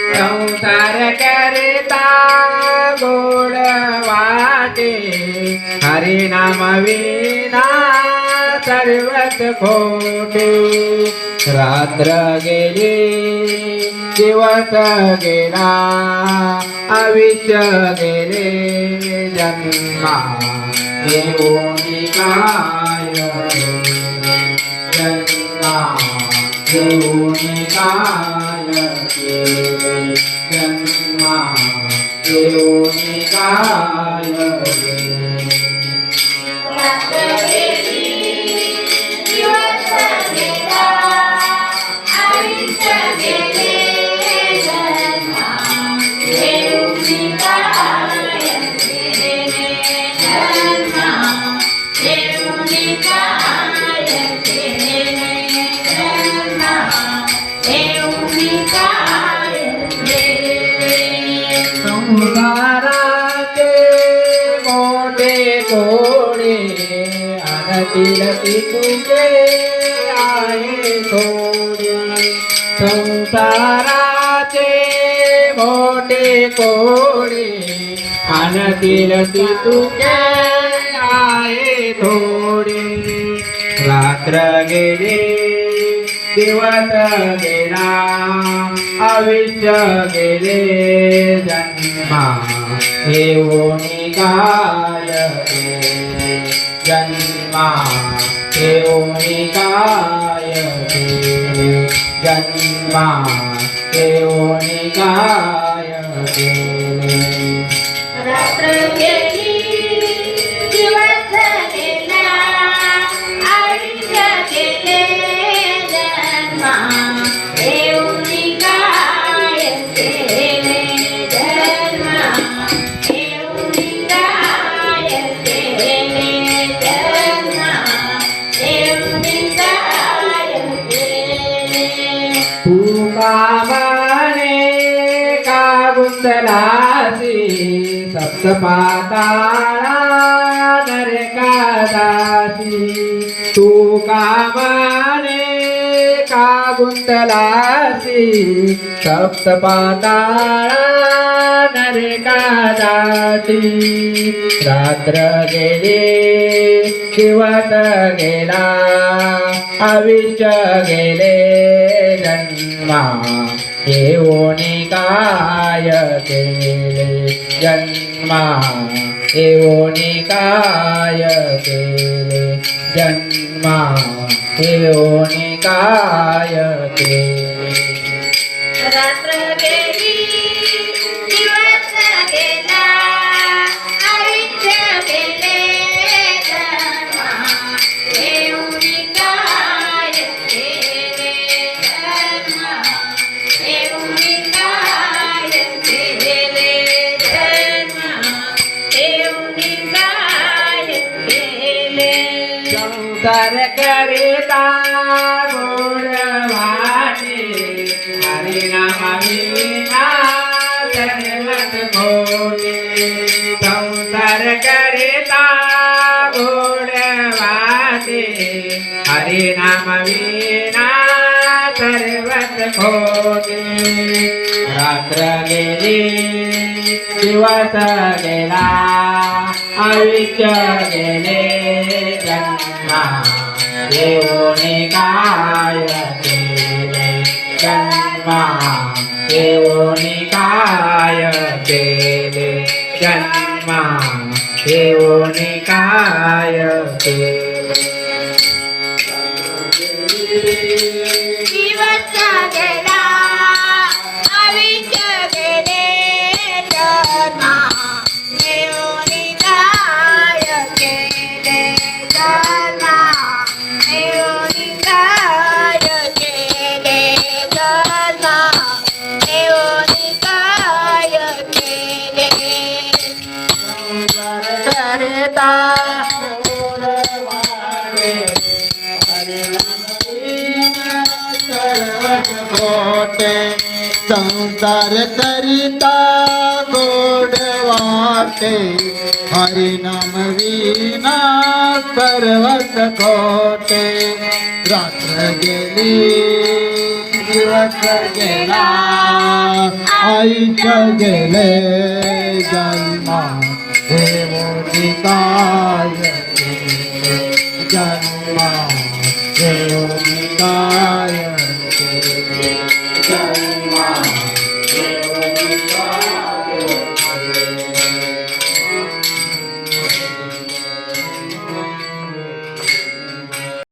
संसार करता गोड वाटे हरिनाम विना सर्वच खोटे। रात्र गेली दिवस गेला आयुष्य गेले जन्मा येऊनी काय जन्मा येऊनी काय जन्मा येऊनी काय संसाराचे मोठे कोडे अनतिलती तुझे आहे थोडे। संसाराचे मोठे कोडे अनतिलती तुझे आहे थोडे। रात्र गेले दिवस गेला आयुष्य गेले जन्मा येऊनी काय जन्मा येऊनी काय जन्मा येऊनी काय रात्र गेली दिवस गेला आयुष्य गेले जन्मा येऊनी काय केले जन्मा येऊनी काय केले जन्मा येऊनी काय केले। तू कामाने का गुंतलासी सप्तपाताळा नरकादासी। तू कामाने का गुंतलासी सप्तपाताळा नरकादासी। रात्र गेले दिवस गेला आयुष्य गेले जन्मा येऊनी काय केले जन्मा येऊनी काय केले जन्मा येऊनी काय केले। रात्र गेली दिवस गेला आयुष्य गेले जन्मा येऊनी काय केले जन्मा येऊनी काय केले जन्मा येऊनी काय केले। संसार करिता गोड वाटे हरिनाम विना सर्वच खोटे। संसार करिता गोड वाटे हरिनाम विना सर्वच खोटे। रात्र गेली दिवस गेला आयुष्य गेले जन्मा येऊनी काय केले जन्मा येऊनी काय केले जन्मा येऊनी काय केले। दिवस गेला आयुष्य गेले जन्मा येऊनी काय केले जन्मा येऊनी काय केले जन्मा येऊनी काय केले। करता खोटे। संसार करिता गोड वाटे हरिनाम विना सर्वच खोटे। रात्र गेली दिवस गेला आईच्या गेले जन्मा देवोनी काय केले जन्मा देवोनी काय केले जन्मा देवोनी काय केले